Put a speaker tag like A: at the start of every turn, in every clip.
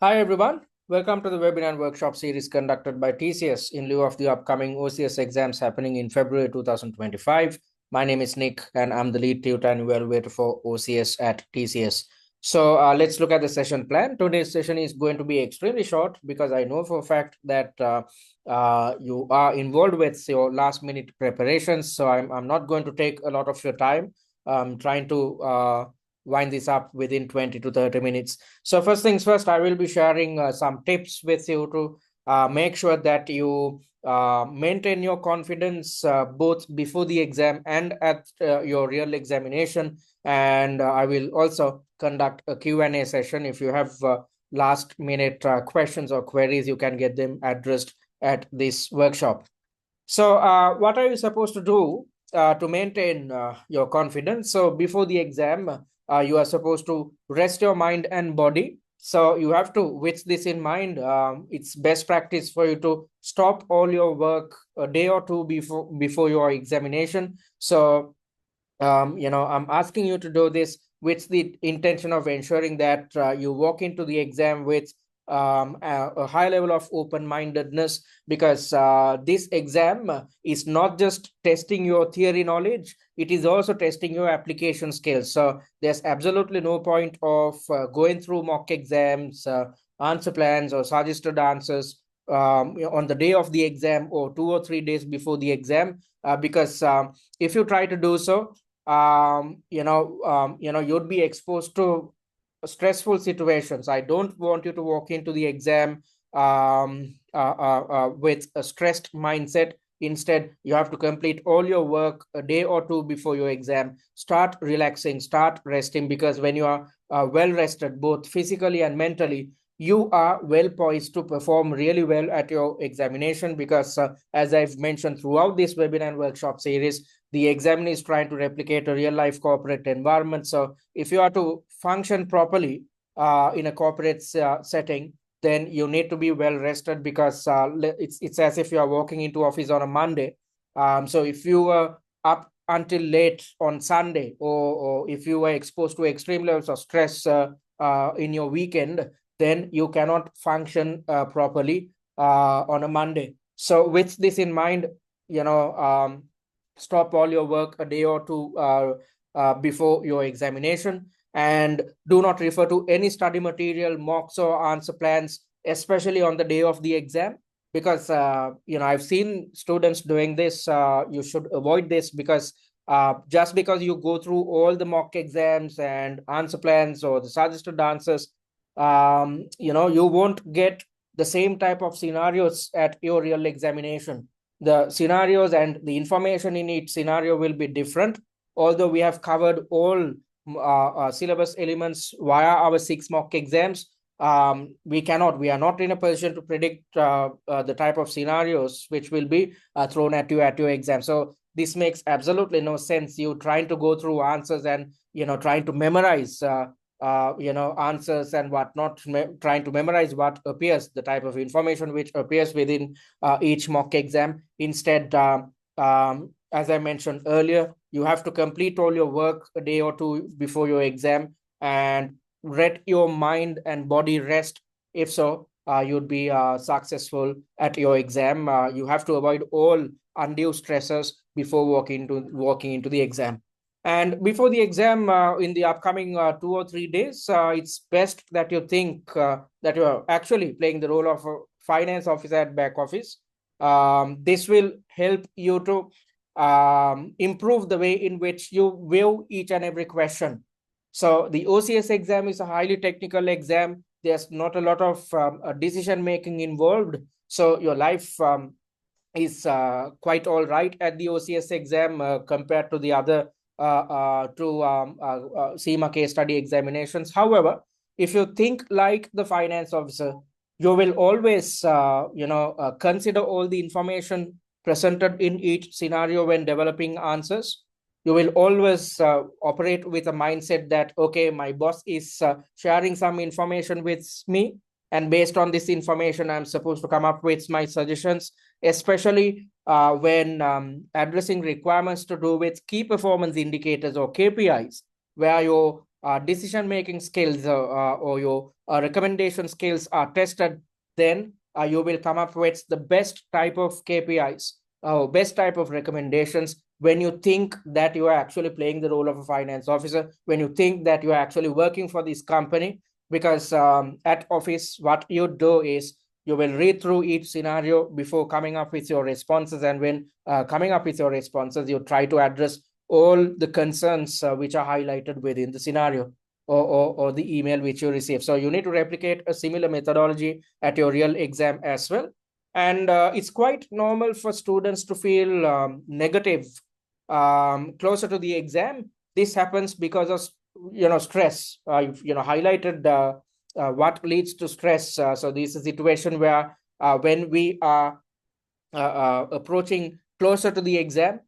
A: Hi everyone, welcome to the webinar and workshop series conducted by TCS in lieu of the upcoming OCS exams happening in February 2025. My name is Nick and I'm the lead tutor and evaluator for OCS at TCS. So let's look at the session plan. Today's session is going to be extremely short because I know for a fact that you are involved with your last minute preparations. So I'm not going to take a lot of your time. I'm trying to wind this up within 20 to 30 minutes. So first things first, I will be sharing some tips with you to make sure that you maintain your confidence both before the exam and at your real examination. And I will also conduct a Q&A session. If you have last minute questions or queries, you can get them addressed at this workshop. So what are you supposed to do to maintain your confidence? So before the exam, you are supposed to rest your mind and body. So you have to, with this in mind, it's best practice for you to stop all your work a day or two before your examination. So I'm asking you to do this with the intention of ensuring that you walk into the exam with a high level of open-mindedness, because this exam is not just testing your theory knowledge, it is also testing your application skills. So there's absolutely no point of going through mock exams, answer plans or suggested answers on the day of the exam or 2 or 3 days before the exam, because if you try to do so, you'd be exposed to stressful situations. I don't want you to walk into the exam with a stressed mindset. Instead, you have to complete all your work a day or two before your exam. Start relaxing, start resting, because when you are well rested, both physically and mentally, you are well poised to perform really well at your examination. Because as I've mentioned throughout this webinar and workshop series, the examiner is trying to replicate a real life corporate environment. So if you are to function properly in a corporate setting, then you need to be well rested, because it's as if you are walking into office on a Monday. So if you were up until late on Sunday, or if you were exposed to extreme levels of stress in your weekend, then you cannot function properly on a Monday. So with this in mind, stop all your work a day or two before your examination, and do not refer to any study material, mocks or answer plans, especially on the day of the exam, because I've seen students doing this. You should avoid this, because just because you go through all the mock exams and answer plans or the suggested answers, you won't get the same type of scenarios at your real examination. The scenarios and the information in each scenario will be different. Although we have covered all syllabus elements via our 6 mock exams, we are not in a position to predict the type of scenarios which will be thrown at you at your exam. So this makes absolutely no sense, you trying to go through answers and trying to memorize answers and whatnot, trying to memorize what appears, the type of information which appears within each mock exam. Instead, as I mentioned earlier, you have to complete all your work a day or two before your exam and let your mind and body rest. If so, you'd be successful at your exam. You have to avoid all undue stresses before walking into the exam. And before the exam, in the upcoming 2 or 3 days, it's best that you think that you're actually playing the role of a finance officer at back office. This will help you to improve the way in which you view each and every question. So the OCS exam is a highly technical exam. There's not a lot of decision making involved. So your life is quite all right at the OCS exam compared to the other CIMA case study examinations. However, if you think like the finance officer, you will always consider all the information presented in each scenario when developing answers. You will always operate with a mindset that, okay, my boss is sharing some information with me, and based on this information, I'm supposed to come up with my suggestions, especially when addressing requirements to do with key performance indicators or KPIs, where your decision making skills or your recommendation skills are tested, then you will come up with the best type of KPIs, best type of recommendations when you think that you are actually playing the role of a finance officer, when you think that you are actually working for this company. Because at office, what you do is you will read through each scenario before coming up with your responses. And when coming up with your responses, you try to address all the concerns which are highlighted within the scenario or the email which you receive. So you need to replicate a similar methodology at your real exam as well. And it's quite normal for students to feel negative closer to the exam. This happens because of stress. I've highlighted what leads to stress. So this is a situation where when we are approaching closer to the exam,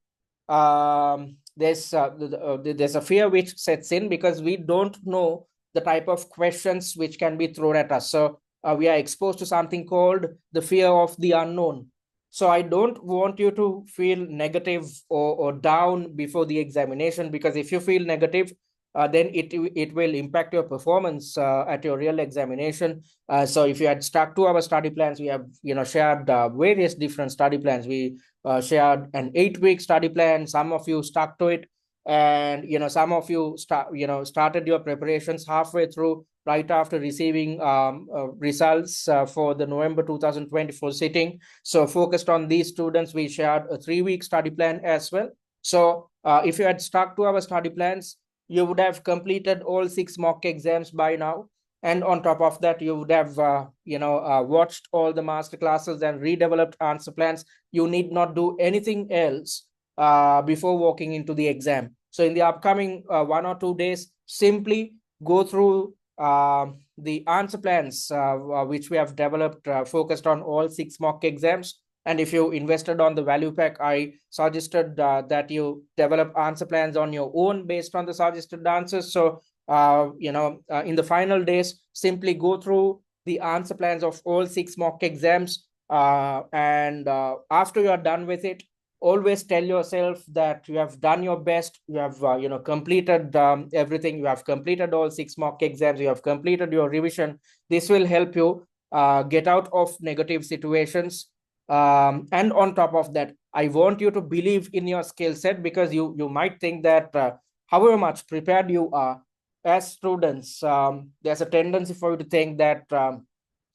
A: there's a fear which sets in because we don't know the type of questions which can be thrown at us. So we are exposed to something called the fear of the unknown. So I don't want you to feel negative or down before the examination, because if you feel negative, then it will impact your performance at your real examination. So if you had stuck to our study plans, we have shared various different study plans. We shared an 8-week study plan. Some of you stuck to it, and some of you started your preparations halfway through, right after receiving results for the November 2024 sitting. So focused on these students, we shared a 3-week study plan as well. So if you had stuck to our study plans, you would have completed all 6 mock exams by now. And on top of that, you would have watched all the master classes and redeveloped answer plans. You need not do anything else before walking into the exam. So in the upcoming 1 or 2 days, simply go through the answer plans which we have developed, focused on all 6 mock exams. And if you invested on the value pack, I suggested that you develop answer plans on your own based on the suggested answers. So in the final days, simply go through the answer plans of all 6 mock exams, and after you are done with it, always tell yourself that you have done your best. You have completed everything. You have completed all 6 mock exams. You have completed your revision. This will help you get out of negative situations. And on top of that, I want you to believe in your skill set, because you might think that however much prepared you are as students, there's a tendency for you to think that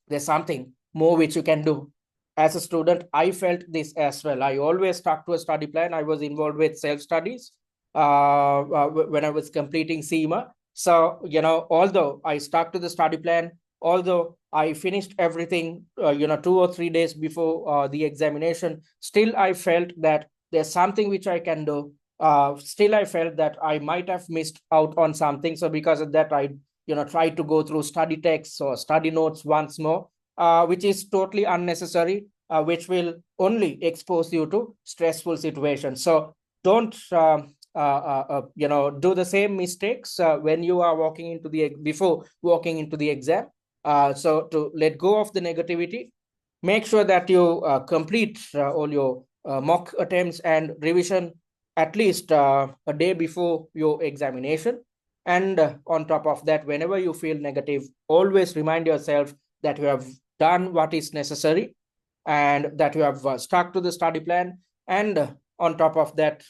A: there's something more which you can do. As a student, I felt this as well. I always stuck to a study plan. I was involved with self-studies when I was completing CIMA. So, although I stuck to the study plan, although I finished everything, 2 or 3 days before the examination, still I felt that there's something which I can do. Still I felt that I might have missed out on something. So because of that, I tried to go through study texts or study notes once more, which is totally unnecessary, which will only expose you to stressful situations. So don't do the same mistakes when you are before walking into the exam. So to let go of the negativity, make sure that you complete all your mock attempts and revision at least a day before your examination. And on top of that, whenever you feel negative, always remind yourself that you have done what is necessary and that you have stuck to the study plan. And on top of that,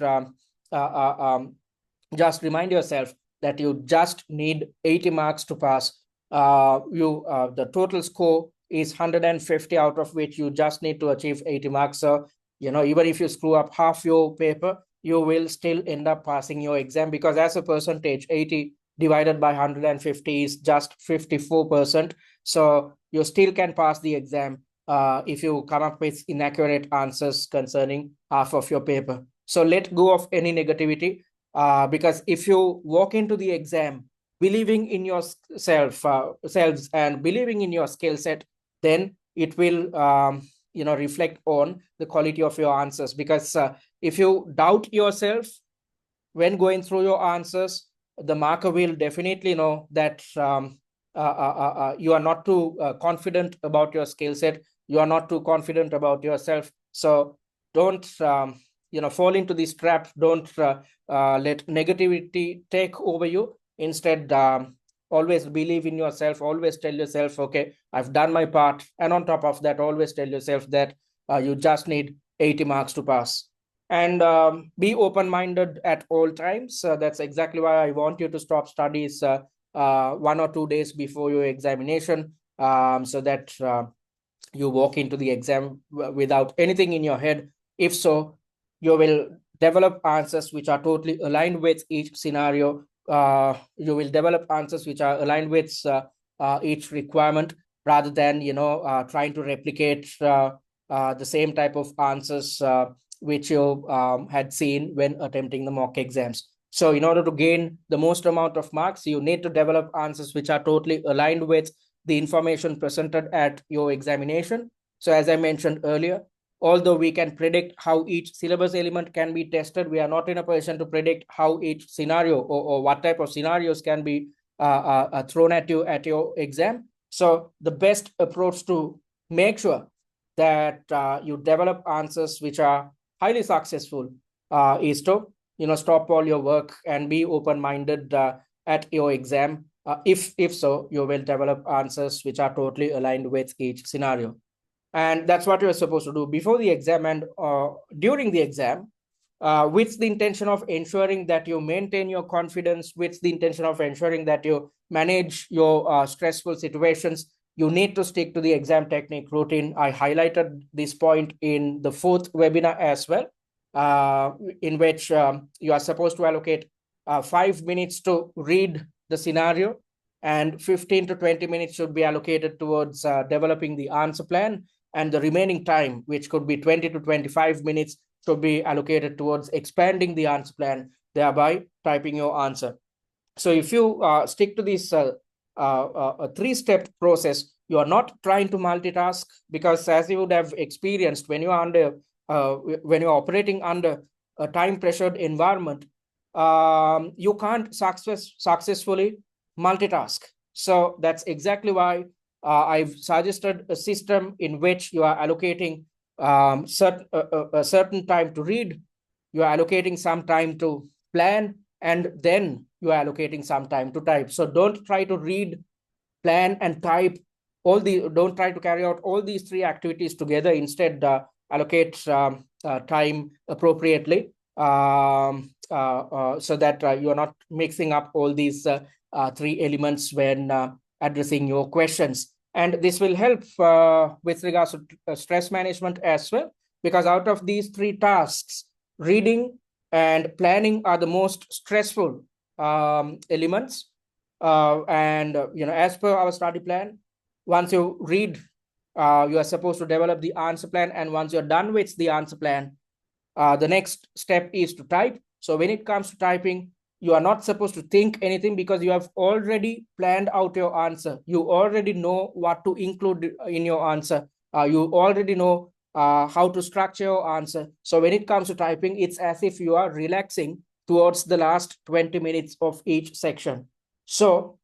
A: just remind yourself that you just need 80 marks to pass. The total score is 150, out of which you just need to achieve 80 marks. So, even if you screw up half your paper, you will still end up passing your exam, because as a percentage, 80 divided by 150 is just 54%. So you still can pass the exam if you come up with inaccurate answers concerning half of your paper. So let go of any negativity, because if you walk into the exam believing in yourselves and believing in your skill set, then it will reflect on the quality of your answers. Because if you doubt yourself when going through your answers, the marker will definitely know that you are not too confident about your skill set. You are not too confident about yourself. So don't fall into this trap. Don't let negativity take over you. Instead, always believe in yourself, always tell yourself, okay, I've done my part. And on top of that, always tell yourself that you just need 80 marks to pass. And be open-minded at all times. That's exactly why I want you to stop studies 1 or 2 days before your examination, so that you walk into the exam without anything in your head. If so, you will develop answers which are totally aligned with each scenario. You will develop answers which are aligned with each requirement, rather than trying to replicate the same type of answers which you had seen when attempting the mock exams. So in order to gain the most amount of marks, you need to develop answers which are totally aligned with the information presented at your examination. So as I mentioned earlier, although we can predict how each syllabus element can be tested, we are not in a position to predict how each scenario or what type of scenarios can be thrown at you at your exam. So the best approach to make sure that you develop answers which are highly successful is to stop all your work and be open-minded at your exam. If so, you will develop answers which are totally aligned with each scenario. And that's what you're supposed to do before the exam and during the exam, with the intention of ensuring that you maintain your confidence, with the intention of ensuring that you manage your stressful situations. You need to stick to the exam technique routine. I highlighted this point in the 4th webinar as well, in which you are supposed to allocate 5 minutes to read the scenario, and 15 to 20 minutes should be allocated towards developing the answer plan, and the remaining time, which could be 20 to 25 minutes, should be allocated towards expanding the answer plan, thereby typing your answer. So if you stick to this 3-step process, you are not trying to multitask, because as you would have experienced when you are when you're operating under a time pressured environment, you can't successfully multitask. So that's exactly why I've suggested a system in which you are allocating a certain time to read, you are allocating some time to plan, and then you are allocating some time to type. So don't try to read, plan, and type don't try to carry out all these 3 activities together. Instead, allocate time appropriately, so that you are not mixing up all these 3 elements when addressing your questions. And this will help with regards to stress management as well, because out of these 3 tasks, reading and planning are the most stressful elements. And as per our study plan, once you read, you are supposed to develop the answer plan, and once you're done with the answer plan, the next step is to type. So when it comes to typing, you are not supposed to think anything, because you have already planned out your answer. You already know what to include in your answer. You already know how to structure your answer. So when it comes to typing, it's as if you are relaxing towards the last 20 minutes of each section. So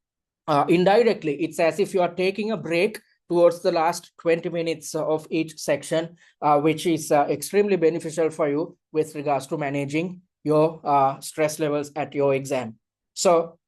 A: indirectly, it's as if you are taking a break towards the last 20 minutes of each section, which is extremely beneficial for you with regards to managing your stress levels at your exam. So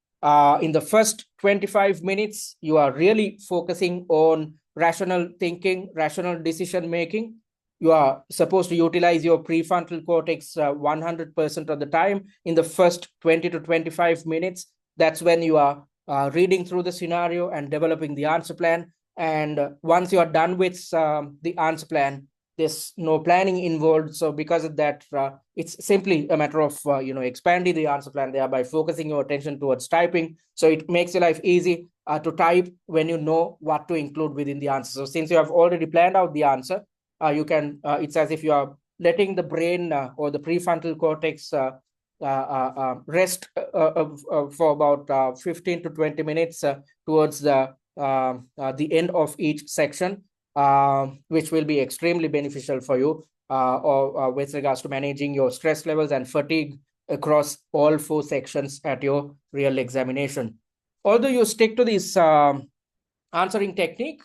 A: in the first 25 minutes, you are really focusing on rational thinking, rational decision making. You are supposed to utilize your prefrontal cortex 100% of the time in the first 20 to 25 minutes. That's when you are reading through the scenario and developing the answer plan. And once you are done with the answer plan, there's no planning involved. So because of that, it's simply a matter of expanding the answer plan, thereby focusing your attention towards typing. So it makes your life easy to type when you know what to include within the answer. So since you have already planned out the answer, you can it's as if you are letting the brain or the prefrontal cortex rest for about 15 to 20 minutes towards the end of each section, which will be extremely beneficial for you or with regards to managing your stress levels and fatigue across all 4 sections at your real examination. Although you stick to this answering technique,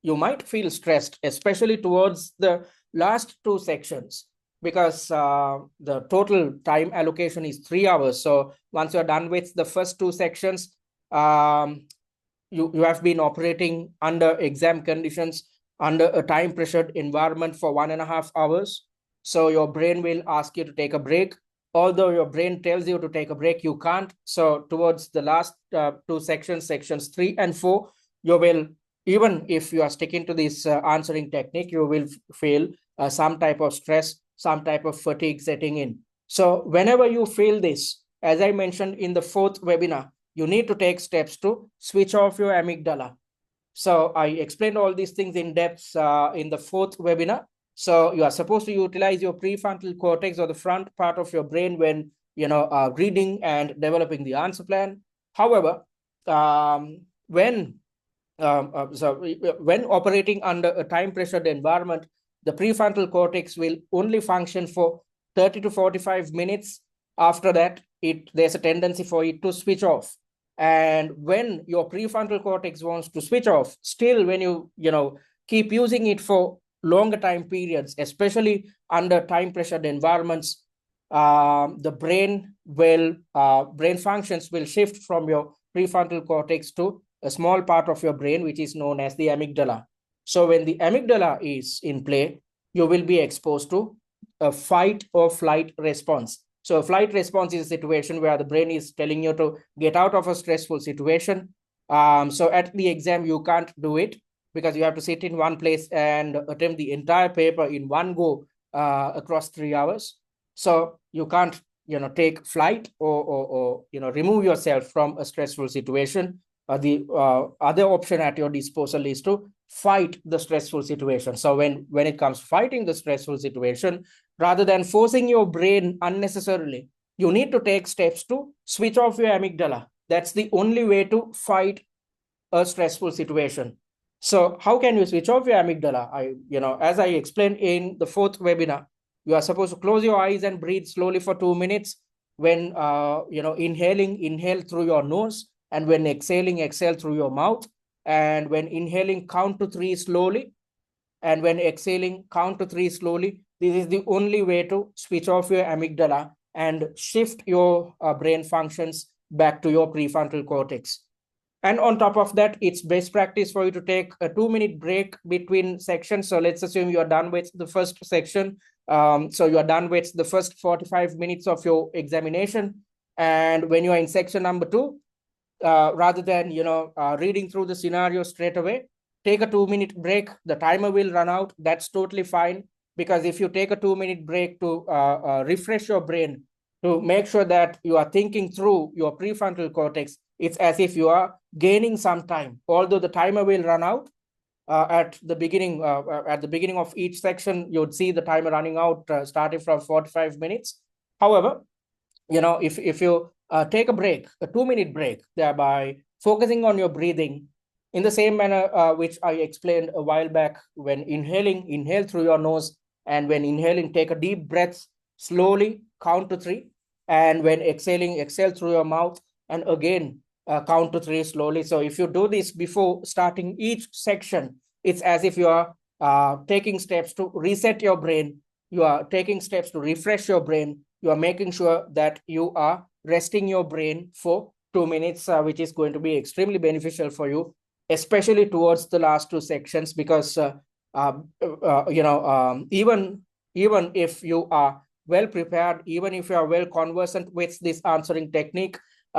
A: you might feel stressed, especially towards the last 2 sections, because the total time allocation is 3 hours. So once you're done with the first two sections, you have been operating under exam conditions, under a time pressured environment for 1.5 hours. So your brain will ask you to take a break. Although your brain tells you to take a break, you can't. So towards the last two sections, sections 3 and 4, you will, even if you are sticking to this answering technique, you will feel some type of stress, some type of fatigue setting in. So whenever you feel this, as I mentioned in the fourth webinar, you need to take steps to switch off your amygdala. So I explained all these things in depth in the fourth webinar. So you are supposed to utilize your prefrontal cortex, or the front part of your brain, when reading and developing the answer plan. However, when operating under a time pressured environment, the prefrontal cortex will only function for 30 to 45 minutes. After that, there's a tendency for it to switch off. And when your prefrontal cortex wants to switch off, still when you keep using it for longer time periods, especially under time pressured environments, the brain functions will shift from your prefrontal cortex to a small part of your brain, which is known as the amygdala. So when the amygdala is in play, you will be exposed to a fight or flight response. So a flight response is a situation where the brain is telling you to get out of a stressful situation. So at the exam, you can't do it because you have to sit in one place and attempt the entire paper in one go across 3 hours. So you can't, take flight or remove yourself from a stressful situation. The other option at your disposal is to fight the stressful situation. So when it comes fighting the stressful situation, rather than forcing your brain unnecessarily, you need to take steps to switch off your amygdala. That's the only way to fight a stressful situation. So how can you switch off your amygdala? As I explained in the fourth webinar, you are supposed to close your eyes and breathe slowly for 2 minutes. When inhaling, inhale through your nose, and when exhaling, exhale through your mouth. And when inhaling, count to 3 slowly, and when exhaling, count to 3 slowly. This is the only way to switch off your amygdala and shift your brain functions back to your prefrontal cortex. And on top of that, it's best practice for you to take a 2-minute break between sections. So let's assume you're done with the first section. So you're done with the first 45 minutes of your examination. And when you're in section number 2, rather than reading through the scenario straight away, take a 2-minute break. The timer will run out. That's totally fine, because if you take a 2-minute break to refresh your brain, to make sure that you are thinking through your prefrontal cortex, it's as if you are gaining some time. Although the timer will run out at the beginning of each section, you'd see the timer running out starting from 45 minutes. However, if you take a break, a 2-minute break, thereby focusing on your breathing in the same manner which I explained a while back. When inhaling, inhale through your nose, and when inhaling, take a deep breath slowly, count to 3, and when exhaling, exhale through your mouth, and again count to 3 slowly. So if you do this before starting each section, it's as if you are taking steps to reset your brain. You are taking steps to refresh your brain. You are making sure that you are resting your brain for 2 minutes, which is going to be extremely beneficial for you, especially towards the last two sections, because even if you are well prepared, even if you are well conversant with this answering technique,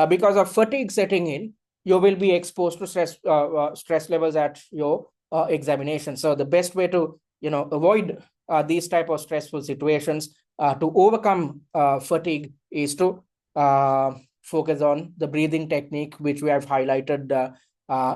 A: because of fatigue setting in, you will be exposed to stress levels at your examination. So the best way to avoid these type of stressful situations, to overcome fatigue, is to focus on the breathing technique, which we have highlighted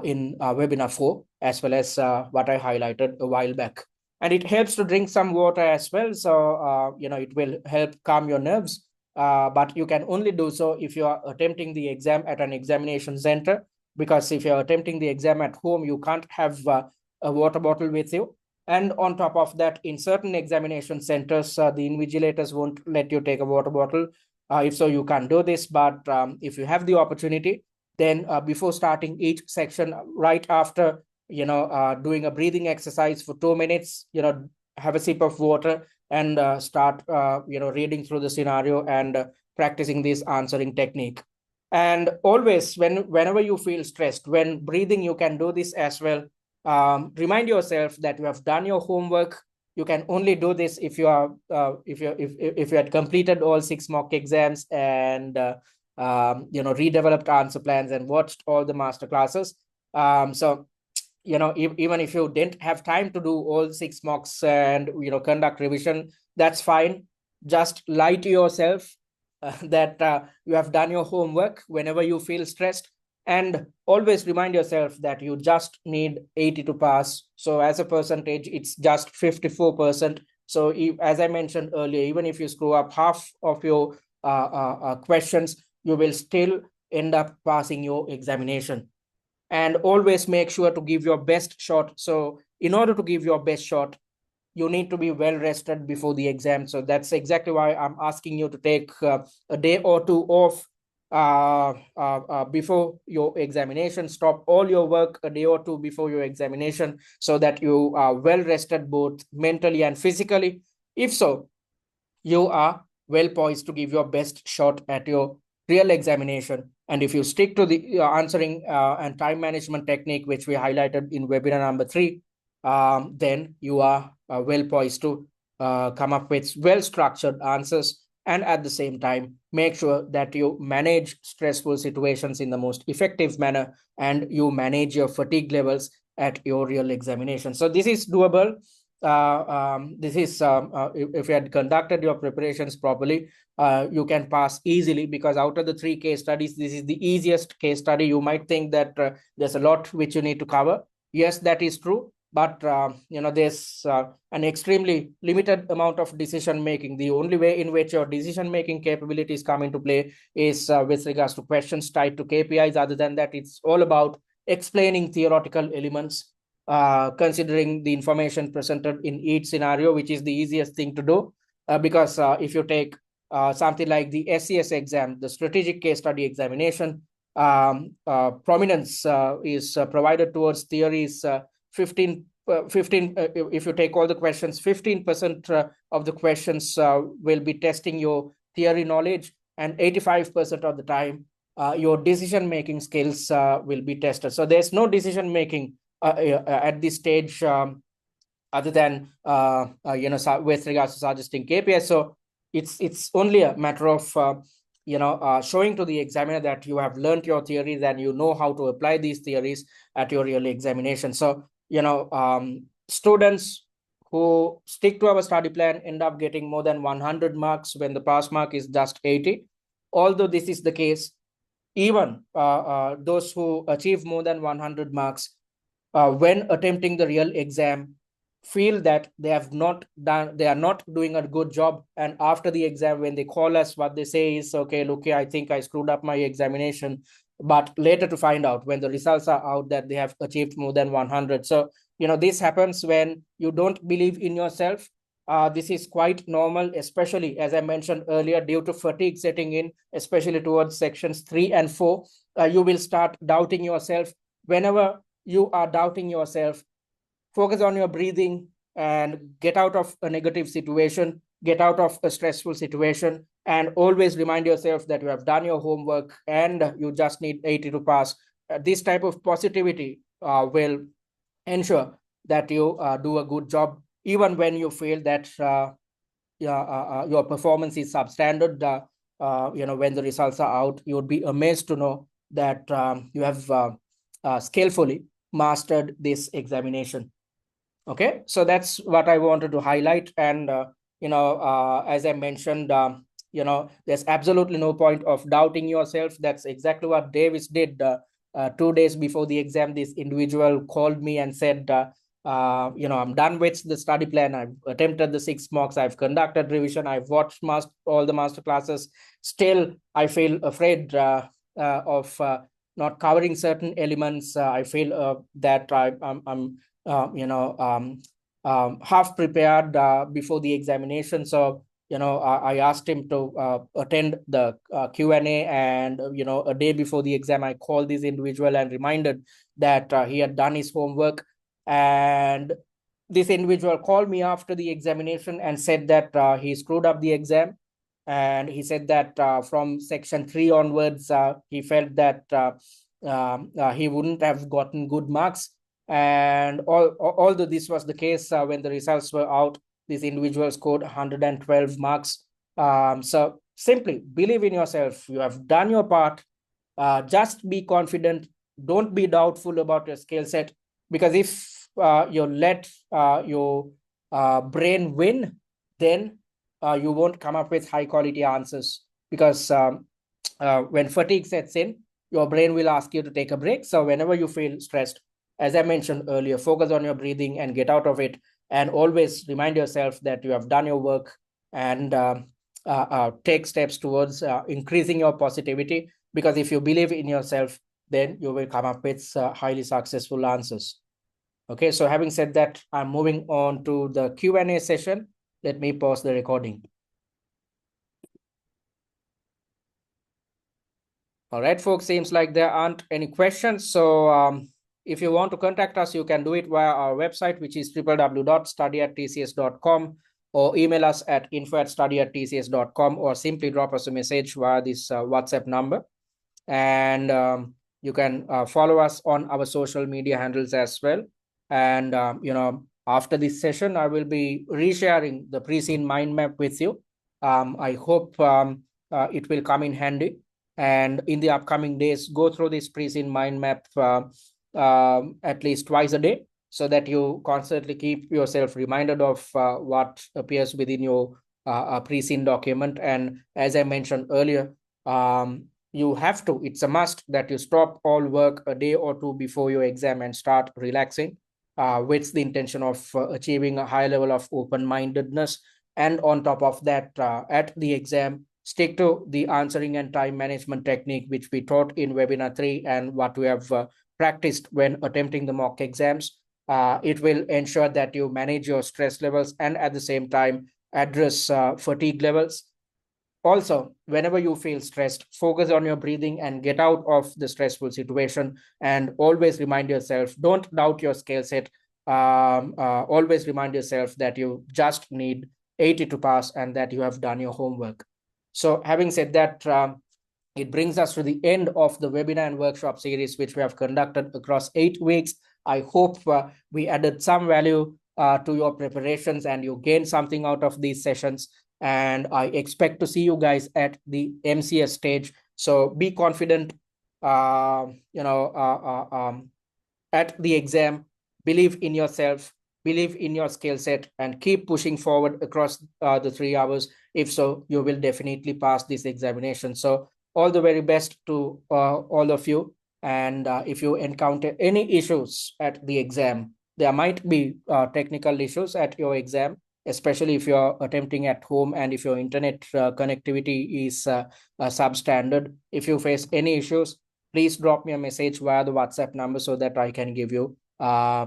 A: in webinar 4, as well as what I highlighted a while back. And it helps to drink some water as well. So it will help calm your nerves. But you can only do so if you are attempting the exam at an examination center, because if you're attempting the exam at home, you can't have a water bottle with you. And on top of that, in certain examination centers, the invigilators won't let you take a water bottle. If so, you can't do this. But if you have the opportunity, then before starting each section, right after doing a breathing exercise for 2 minutes, have a sip of water, and start reading through the scenario and practicing this answering technique. And always, whenever you feel stressed, when breathing, you can do this as well. Remind yourself that you have done your homework. You can only do this if you are if you had completed all 6 mock exams and redeveloped answer plans and watched all the master classes. So even if you didn't have time to do all 6 mocks and conduct revision, that's fine. Just lie to yourself that you have done your homework whenever you feel stressed, and always remind yourself that you just need 80 to pass. So as a percentage, it's just 54%. So as I mentioned earlier, even if you screw up half of your questions, you will still end up passing your examination. And always make sure to give your best shot. So in order to give your best shot, you need to be well rested before the exam. So that's exactly why I'm asking you to take a day or two off before your examination. Stop all your work a day or two before your examination so that you are well rested both mentally and physically. If so, you are well poised to give your best shot at your real examination. And if you stick to the answering and time management technique, which we highlighted in webinar number 3, then you are well poised to come up with well-structured answers. And at the same time, make sure that you manage stressful situations in the most effective manner and you manage your fatigue levels at your real examination. So this is doable. This is if you had conducted your preparations properly, you can pass easily, because out of the 3 case studies, this is the easiest case study. You might think that there's a lot which you need to cover. Yes, that is true, but there's an extremely limited amount of decision making. The only way in which your decision making capabilities come into play is with regards to questions tied to KPIs. Other than that, it's all about explaining theoretical elements, considering the information presented in each scenario, which is the easiest thing to do. Because if you take something like the SCS exam, the strategic case study examination, prominence is provided towards theories. 15 if you take all the questions, 15% of the questions will be testing your theory knowledge, and 85% of the time your decision making skills will be tested. So there's no decision making at this stage other than with regards to suggesting KPIs. So it's only a matter of showing to the examiner that you have learned your theories and you know how to apply these theories at your real examination. So students who stick to our study plan end up getting more than 100 marks when the pass mark is just 80. Although this is the case, even those who achieve more than 100 marks when attempting the real exam feel that they are not doing a good job, and after the exam, when they call us, what they say is, okay, look, I think I screwed up my examination, but later to find out when the results are out that they have achieved more than 100. So this happens when you don't believe in yourself. This is quite normal, especially as I mentioned earlier, due to fatigue setting in, especially towards sections 3 and 4. You will start doubting yourself. Whenever you are doubting yourself, focus on your breathing and get out of a negative situation, get out of a stressful situation, and always remind yourself that you have done your homework and you just need 80 to pass. This type of positivity will ensure that you do a good job, even when you feel that your performance is substandard. When the results are out, you would be amazed to know that you have skillfully mastered this examination. Okay, so that's what I wanted to highlight. And as I mentioned, there's absolutely no point of doubting yourself. That's exactly what Davis did. 2 days before the exam, this individual called me and said, I'm done with the study plan. I've attempted the 6 mocks. I've conducted revision. I've watched all the master classes. Still, I feel afraid of not covering certain elements. I feel that I'm half prepared before the examination. So I asked him to attend the Q&A, and a day before the exam, I called this individual and reminded that he had done his homework. And this individual called me after the examination and said that he screwed up the exam. And he said that from section 3 onwards, he felt that he wouldn't have gotten good marks. And although this was the case, when the results were out, this individual scored 112 marks. So simply believe in yourself. You have done your part. Just be confident. Don't be doubtful about your skill set, because if you let your brain win, then you won't come up with high quality answers, because when fatigue sets in, your brain will ask you to take a break. So whenever you feel stressed, as I mentioned earlier, focus on your breathing and get out of it, and always remind yourself that you have done your work, and take steps towards increasing your positivity, because if you believe in yourself, then you will come up with highly successful answers. Okay, so having said that, I'm moving on to the Q&A session. Let me pause the recording. All right, folks, seems like there aren't any questions. So if you want to contact us, you can do it via our website, which is www.study@tcs.com, or email us at info@study@tcs.com, or simply drop us a message via this WhatsApp number. And you can follow us on our social media handles as well. And after this session, I will be resharing the pre-seen mind map with you. I hope it will come in handy. And in the upcoming days, go through this pre-seen mind map at least twice a day, so that you constantly keep yourself reminded of what appears within your pre-seen document. And as I mentioned earlier, you have to, it's a must that you stop all work a day or two before your exam and start relaxing, with the intention of achieving a high level of open-mindedness. And on top of that, at the exam, stick to the answering and time management technique, which we taught in webinar 3 and what we have practiced when attempting the mock exams. It will ensure that you manage your stress levels and at the same time address fatigue levels. Also, whenever you feel stressed, focus on your breathing and get out of the stressful situation. And always remind yourself, don't doubt your skill set. Always remind yourself that you just need 80 to pass and that you have done your homework. So having said that, it brings us to the end of the webinar and workshop series, which we have conducted across 8 weeks. I hope we added some value to your preparations and you gained something out of these sessions. And I expect to see you guys at the MCS stage. So be confident, at the exam. Believe in yourself, believe in your skill set, and keep pushing forward across the 3 hours. If so, you will definitely pass this examination. So all the very best to all of you. And if you encounter any issues at the exam, there might be technical issues at your exam, especially if you're attempting at home and if your internet connectivity is substandard. If you face any issues, please drop me a message via the WhatsApp number so that I can give you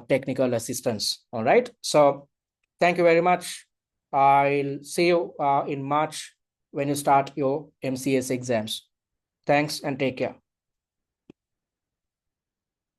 A: technical assistance. All right. So thank you very much. I'll see you in March when you start your MCS exams. Thanks and take care.